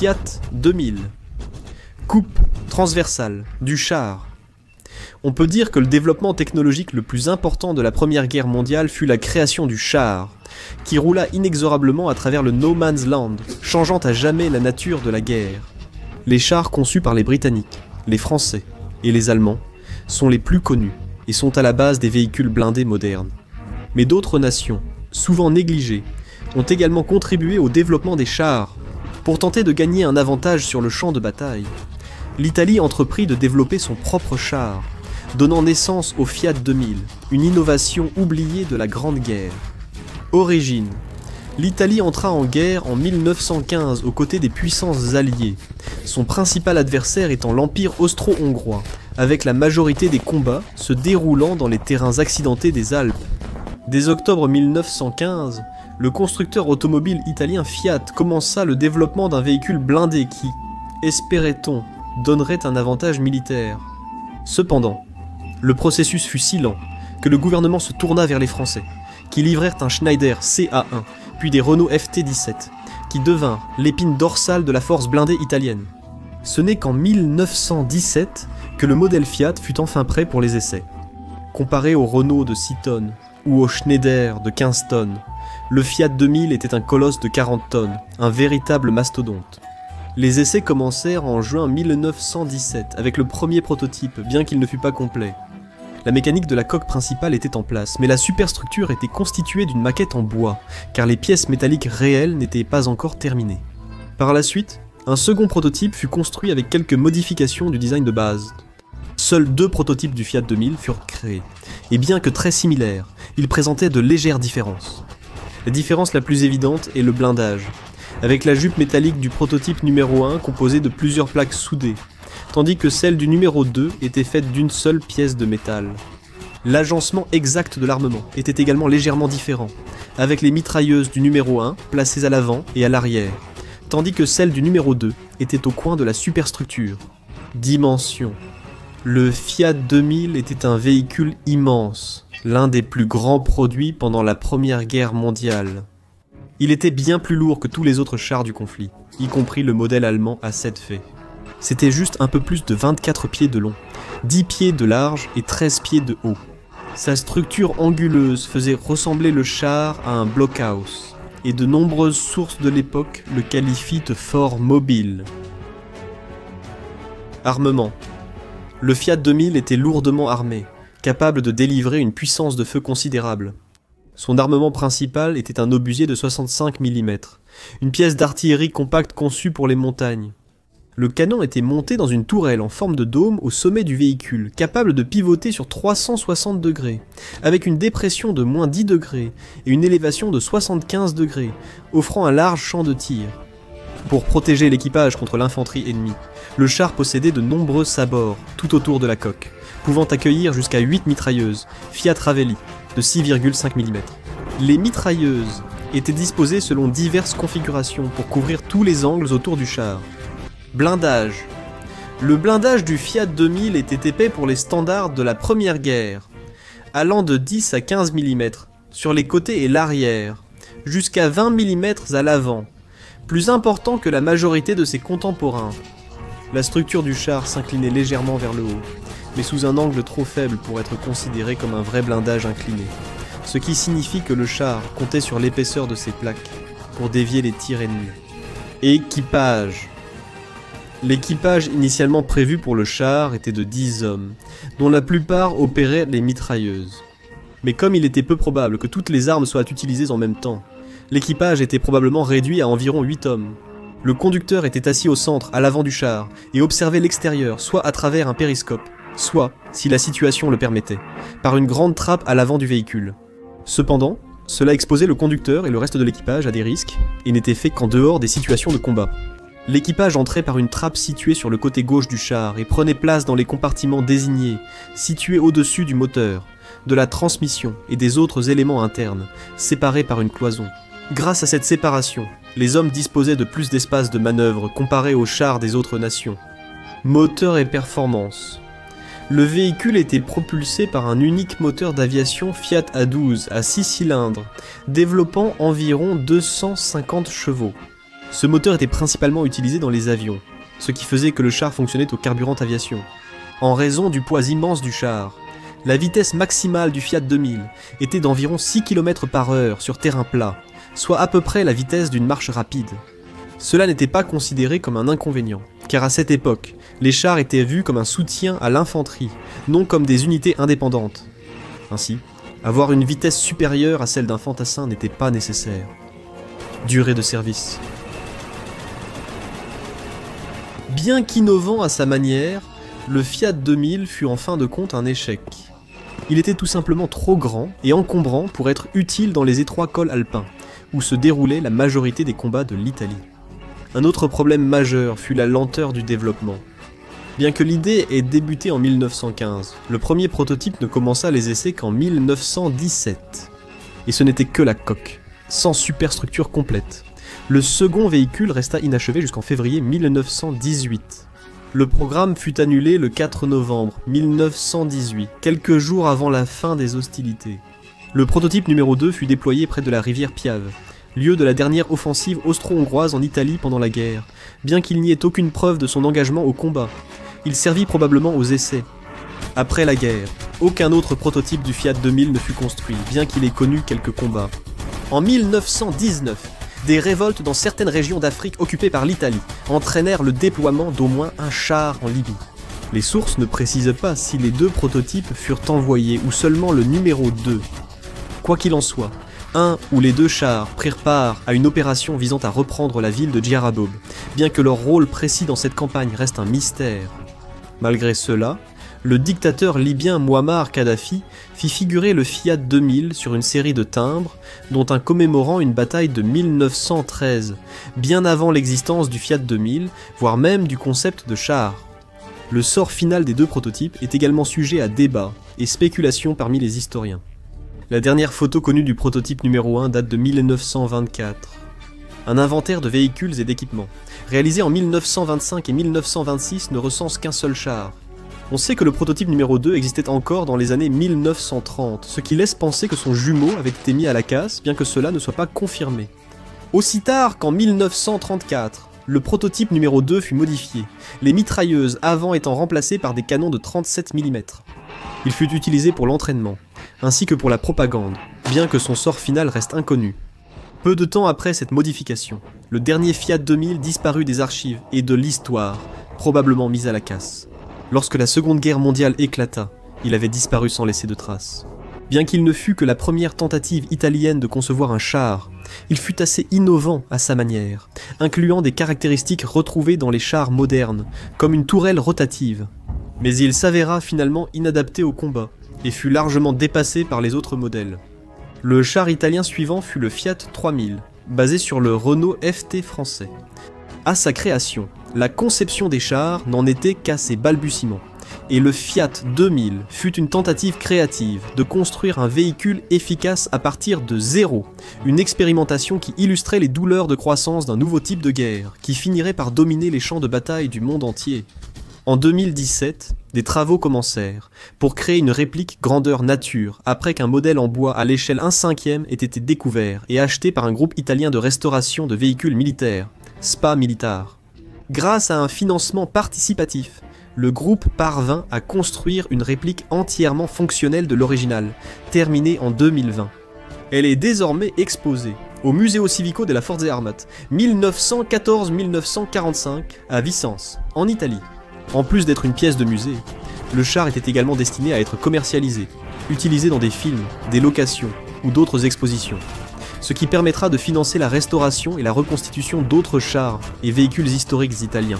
Fiat 2000. Coupe transversale du char. On peut dire que le développement technologique le plus important de la Première Guerre mondiale fut la création du char, qui roula inexorablement à travers le No Man's Land, changeant à jamais la nature de la guerre. Les chars conçus par les Britanniques, les Français et les Allemands sont les plus connus et sont à la base des véhicules blindés modernes. Mais d'autres nations, souvent négligées, ont également contribué au développement des chars. Pour tenter de gagner un avantage sur le champ de bataille, l'Italie entreprit de développer son propre char, donnant naissance au Fiat 2000, une innovation oubliée de la Grande Guerre. Origine. L'Italie entra en guerre en 1915 aux côtés des puissances alliées, son principal adversaire étant l'Empire austro-hongrois, avec la majorité des combats se déroulant dans les terrains accidentés des Alpes. Dès octobre 1915, le constructeur automobile italien Fiat commença le développement d'un véhicule blindé qui, espérait-on, donnerait un avantage militaire. Cependant, le processus fut si lent que le gouvernement se tourna vers les Français, qui livrèrent un Schneider CA1, puis des Renault FT17, qui devinrent l'épine dorsale de la force blindée italienne. Ce n'est qu'en 1917 que le modèle Fiat fut enfin prêt pour les essais. Comparé au Renault de 6 tonnes ou au Schneider de 15 tonnes, le Fiat 2000 était un colosse de 40 tonnes, un véritable mastodonte. Les essais commencèrent en juin 1917 avec le premier prototype, bien qu'il ne fût pas complet. La mécanique de la coque principale était en place, mais la superstructure était constituée d'une maquette en bois, car les pièces métalliques réelles n'étaient pas encore terminées. Par la suite, un second prototype fut construit avec quelques modifications du design de base. Seuls 2 prototypes du Fiat 2000 furent créés, et bien que très similaires, ils présentaient de légères différences. La différence la plus évidente est le blindage, avec la jupe métallique du prototype numéro 1 composée de plusieurs plaques soudées, tandis que celle du numéro 2 était faite d'une seule pièce de métal. L'agencement exact de l'armement était également légèrement différent, avec les mitrailleuses du numéro 1 placées à l'avant et à l'arrière, tandis que celle du numéro 2 était au coin de la superstructure. Dimension. Le Fiat 2000 était un véhicule immense, l'un des plus grands produits pendant la Première Guerre mondiale. Il était bien plus lourd que tous les autres chars du conflit, y compris le modèle allemand à 7 faits. C'était juste un peu plus de 24 pieds de long, 10 pieds de large et 13 pieds de haut. Sa structure anguleuse faisait ressembler le char à un blockhouse, et de nombreuses sources de l'époque le qualifient de fort mobile. Armement. Le Fiat 2000 était lourdement armé, capable de délivrer une puissance de feu considérable. Son armement principal était un obusier de 65 mm, une pièce d'artillerie compacte conçue pour les montagnes. Le canon était monté dans une tourelle en forme de dôme au sommet du véhicule, capable de pivoter sur 360 degrés, avec une dépression de moins 10 degrés et une élévation de 75 degrés, offrant un large champ de tir. Pour protéger l'équipage contre l'infanterie ennemie, le char possédait de nombreux sabords tout autour de la coque, pouvant accueillir jusqu'à 8 mitrailleuses Fiat Ravelli de 6,5 mm. Les mitrailleuses étaient disposées selon diverses configurations pour couvrir tous les angles autour du char. Blindage. Le blindage du Fiat 2000 était épais pour les standards de la Première Guerre, allant de 10 à 15 mm sur les côtés et l'arrière, jusqu'à 20 mm à l'avant, plus important que la majorité de ses contemporains. La structure du char s'inclinait légèrement vers le haut, mais sous un angle trop faible pour être considéré comme un vrai blindage incliné, ce qui signifie que le char comptait sur l'épaisseur de ses plaques pour dévier les tirs ennemis. Équipage. L'équipage initialement prévu pour le char était de 10 hommes, dont la plupart opéraient les mitrailleuses. Mais comme il était peu probable que toutes les armes soient utilisées en même temps, l'équipage était probablement réduit à environ 8 hommes. Le conducteur était assis au centre, à l'avant du char, et observait l'extérieur, soit à travers un périscope, soit, si la situation le permettait, par une grande trappe à l'avant du véhicule. Cependant, cela exposait le conducteur et le reste de l'équipage à des risques, et n'était fait qu'en dehors des situations de combat. L'équipage entrait par une trappe située sur le côté gauche du char et prenait place dans les compartiments désignés, situés au-dessus du moteur, de la transmission et des autres éléments internes, séparés par une cloison. Grâce à cette séparation, les hommes disposaient de plus d'espace de manœuvre comparé aux chars des autres nations. Moteur et performance. Le véhicule était propulsé par un unique moteur d'aviation Fiat A12 à 6 cylindres, développant environ 250 chevaux. Ce moteur était principalement utilisé dans les avions, ce qui faisait que le char fonctionnait au carburant aviation. En raison du poids immense du char, la vitesse maximale du Fiat 2000 était d'environ 6 km/h sur terrain plat, soit à peu près la vitesse d'une marche rapide. Cela n'était pas considéré comme un inconvénient, car à cette époque, les chars étaient vus comme un soutien à l'infanterie, non comme des unités indépendantes. Ainsi, avoir une vitesse supérieure à celle d'un fantassin n'était pas nécessaire. Durée de service. Bien qu'innovant à sa manière, le Fiat 2000 fut en fin de compte un échec. Il était tout simplement trop grand et encombrant pour être utile dans les étroits cols alpins, où se déroulait la majorité des combats de l'Italie. Un autre problème majeur fut la lenteur du développement. Bien que l'idée ait débuté en 1915, le premier prototype ne commença les essais qu'en 1917. Et ce n'était que la coque, sans superstructure complète. Le second véhicule resta inachevé jusqu'en février 1918. Le programme fut annulé le 4 novembre 1918, quelques jours avant la fin des hostilités. Le prototype numéro 2 fut déployé près de la rivière Piave, lieu de la dernière offensive austro-hongroise en Italie pendant la guerre, bien qu'il n'y ait aucune preuve de son engagement au combat. Il servit probablement aux essais. Après la guerre, aucun autre prototype du Fiat 2000 ne fut construit, bien qu'il ait connu quelques combats. En 1919, des révoltes dans certaines régions d'Afrique occupées par l'Italie entraînèrent le déploiement d'au moins un char en Libye. Les sources ne précisent pas si les deux prototypes furent envoyés ou seulement le numéro 2. Quoi qu'il en soit, un ou les deux chars prirent part à une opération visant à reprendre la ville de Djaraboub, bien que leur rôle précis dans cette campagne reste un mystère. Malgré cela, le dictateur libyen Mouammar Kadhafi fit figurer le Fiat 2000 sur une série de timbres, dont un commémorant une bataille de 1913, bien avant l'existence du Fiat 2000, voire même du concept de char. Le sort final des deux prototypes est également sujet à débat et spéculation parmi les historiens. La dernière photo connue du prototype numéro 1 date de 1924. Un inventaire de véhicules et d'équipements, réalisé en 1925 et 1926, ne recense qu'un seul char. On sait que le prototype numéro 2 existait encore dans les années 1930, ce qui laisse penser que son jumeau avait été mis à la casse, bien que cela ne soit pas confirmé. Aussi tard qu'en 1934, le prototype numéro 2 fut modifié, les mitrailleuses avant étant remplacées par des canons de 37 mm. Il fut utilisé pour l'entraînement, ainsi que pour la propagande, bien que son sort final reste inconnu. Peu de temps après cette modification, le dernier Fiat 2000 disparut des archives et de l'histoire, probablement mis à la casse. Lorsque la Seconde Guerre mondiale éclata, il avait disparu sans laisser de traces. Bien qu'il ne fût que la première tentative italienne de concevoir un char, il fut assez innovant à sa manière, incluant des caractéristiques retrouvées dans les chars modernes, comme une tourelle rotative. Mais il s'avéra finalement inadapté au combat, et fut largement dépassé par les autres modèles. Le char italien suivant fut le Fiat 3000, basé sur le Renault FT français. À sa création, la conception des chars n'en était qu'à ses balbutiements, et le Fiat 2000 fut une tentative créative de construire un véhicule efficace à partir de zéro, une expérimentation qui illustrait les douleurs de croissance d'un nouveau type de guerre, qui finirait par dominer les champs de bataille du monde entier. En 2017, des travaux commencèrent pour créer une réplique grandeur nature après qu'un modèle en bois à l'échelle 1/5 ait été découvert et acheté par un groupe italien de restauration de véhicules militaires, SPA Militar. Grâce à un financement participatif, le groupe parvint à construire une réplique entièrement fonctionnelle de l'original, terminée en 2020. Elle est désormais exposée au Museo Civico della Forze Armate 1914-1945 à Vicence, en Italie. En plus d'être une pièce de musée, le char était également destiné à être commercialisé, utilisé dans des films, des locations ou d'autres expositions, ce qui permettra de financer la restauration et la reconstitution d'autres chars et véhicules historiques italiens.